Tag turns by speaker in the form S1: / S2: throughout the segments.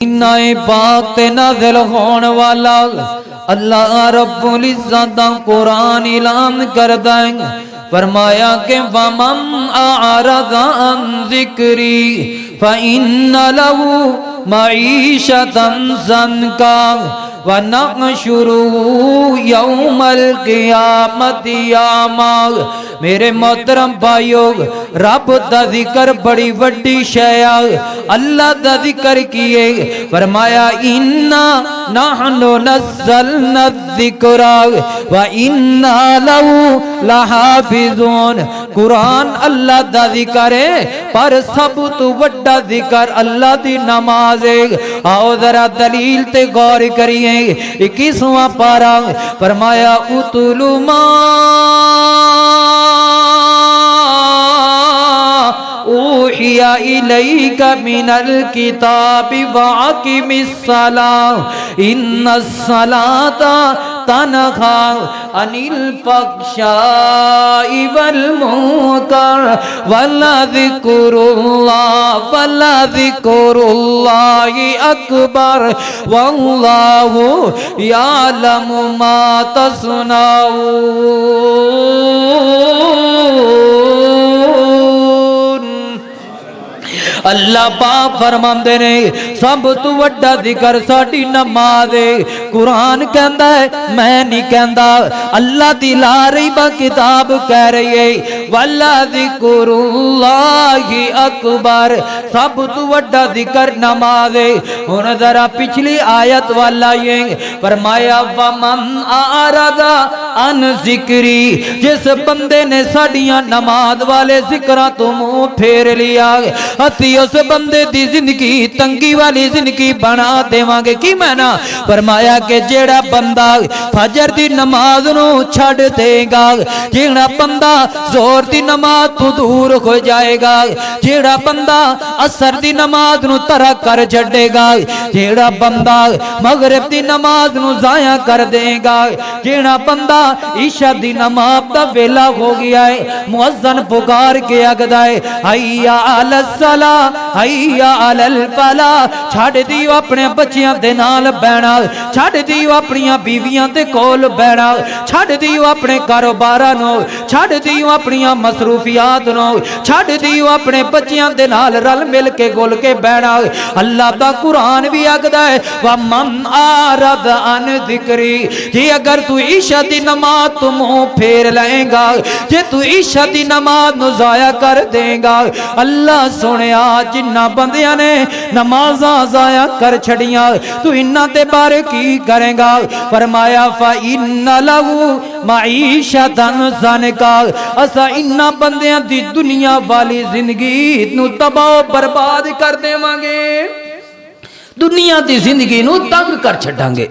S1: नए पाक ते नाज़िल होने वाला अल्लाह रब्बुल इज़्ज़त दा कुरान ऐलान करदा है। फरमाया कि वमन अअरज़ अन ज़िक्री फ़इन्न लहू मईशतन ज़न्का वनहशुरुहु यौमल क़ियामति अमा। मेरे मोहतरम भाइयों, रब दा जिक्र बड़ी वड्डी शै है। अल्लाह दा जिक्र किए फरमाया इन्ना नहनु नज़्ज़लना ज़िक्रा व इन्ना लहू लहाफ़िज़ून। कुरान अल्लाह दा जिक्र है, पर सब तो वड्डा जिक्र अल्लाह दी नमाज है। आओ जरा दलील ते गौर करिए। 21वां पारा फरमाया उतलु मा ऊहिया इलैका मिनल किताबि वअक़िमिस्सलाह इन्नस्सलाता तनहा अनिल फ़हशाइ वल मुनकर वलज़िक्रुल्लाहि अकबर वल्लाहु यअलमु मा तस्नऊन। अल्लाह पाक फरमांदे ने सब तो वड्डा जिक्र साडी नमाज है। कुरान कहंदा है, मैं नहीं कहंदा, अल्लाह दी ला रही बा किताब कह रही है वल्ला ज़िक्रुल्लाहि अकबर। सब तो वड्डा जिक्र नमाज है। हुण जरा पिछली आयत वाला ये फरमाया वमन अअरज़ अन ज़िक्री। जिस बंदे ने साडियां नमाज वाले जिक्रां तो मुंह फेर लिया, अति उस बंदे दी जिंदगी तंगी वाली जिंदगी बना देवांगे। की मैना फरमाया कि जेड़ा बंदा फजर दी नमाज नू छड़ देगा, जेड़ा बंदा जोर दी नमाज तो दूर हो जाएगा, जेड़ा बंदा असर दी नमाज नू तरक कर छड़ेगा, जेड़ा बंदा मगरिब दी नमाज नू जाया कर देगा, जेड़ा बंदा ईशा दी नमाज दा वेला हो गया है, मुअज्जिन पुकार के आखदा है हय्या अलस सला हय्या अलल फला। छड़ दियो अपने बच्चियां दे नाल बैणा, छड़ दियो अपनी बीवियां दे कोल बैणा, छड़ दियो अपने कारोबारां नो, छड़ दियो अपनी मसरूफियात नो, छड़ दियो अपने बच्चियां दे नाल रल मिल के गोल के बैणा। अल्लाह दा कुरान भी आखदा है वमन अअरज़ अन ज़िक्री। जे अगर तू ईशा दी नमाज तो मुंह फेर लेगा, जे तू ईशा दी नमाज नु जाया कर देगा, अल्लाह सुनिया जिन्ना बंदियां ने नमाज़ां जाया कर छड़ियां, तू इन्हां दे बारे की करेगा। फरमाया फ़इन्न लहू मईशतन ज़न्का। असा इन्हां बंदियां दी दुनिया वाली जिंदगी नू तबाह बर्बाद कर देवांगे, दुनिया की जिंदगी नू तंग कर छड़ांगे,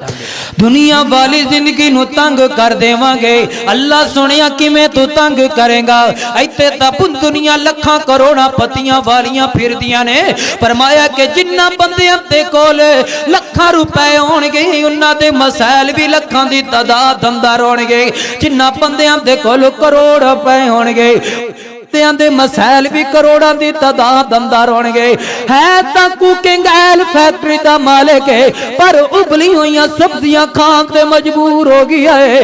S1: दुनिया वाली जिंदगी नू तंग कर देवांगे। अल्लाह सुनिया किवें तू तंग करेगा। इत्थे तां दुनिया लखां करोड़ां पतियां वालियां फिरदियां ने। फरमाया कि जिन्ना बंदियां दे कोल लखां रुपए होणगे, उन्हां दे मसैल भी लखां दी तादाद अंदर होणगे। जिन्ना बंदियां दे कोल करोड़ रुपए होणगे, दे मसैल भी करोड़ां दी तादाद अंदर होणगे। है तां कुकिंग ऑयल फैक्ट्री दा मालिक है, पर उबली हुई सब्जियां खान ते मजबूर हो गया है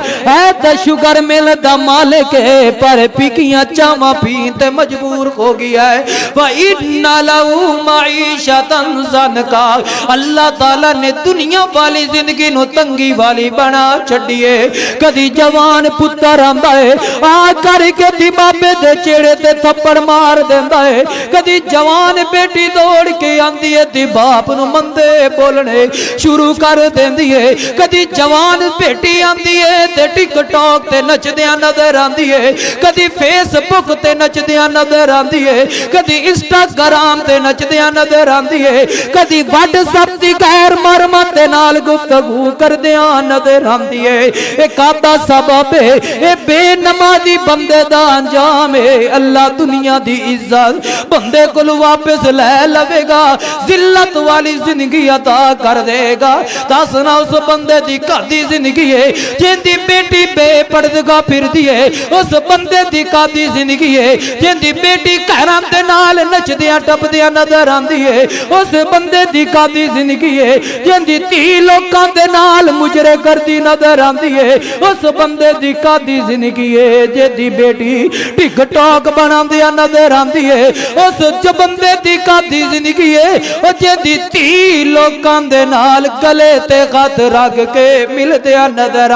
S1: तां शुगर मिल दा मालिक है, पर पिकियां चावां पीन ते मजबूर हो गया है। व इन्ना लहू मईशतन ज़न्का। अल्लाह ताला ने दुनिया वाली जिंदगी नू तंगी वाली बना छड्डिए। कदी जवान पुत्र आंदा है आ करके दी बाबे दे चेड़े ते थप्पड़ मार देंदा है, कदी जवान बेटी दौड़ के आंदी है ते बाप नू मंदे बोलने शुरू कर देंदी है, कदी जवान बेटी आंदी है ते टिकटॉक ते नचदियां नजर आंदी है, कदी फेसबुक ते नचदियां नजर आंदी है, कदी इंस्टाग्राम ते नचदियां नजर आंदी है, कदी व्हाट्सएप दी गैर मरमत दे नाल गुफ्तगू करदियां नजर आंदी है। ए कादा सबब है, ए बेनमाजी बंदे दा अंजाम है। अल्लाह दुनिया दी इज्जत बंदे को वापस ले लवेगा, जिल्लत वाली जिंदगी अता कर देगा। दसना उस बंदे दी घर दी जिंदगी है जिंदी बेटी बेपर्दगा फिरदी है, उस बंदे दी घर दी जिंदगी है जिंदी बेटी घरां दे नाल नचदियां टपदियां नजर आंदी है, उस बंदे दी घर दी जिंदगी है जिंदी धी लोकां दे नाल मुजरे करदी नजर आंदी है, उस बंदे दी घर दी जिंदगी है जिंदी बेटी टिकटॉक बनांदियां नजर आंदी है, उस जो बंदे दी घर दी जिंदगी है ओ जिंदी धी लोकां दे नाल गले ते हथ रख के मिलदियां नजर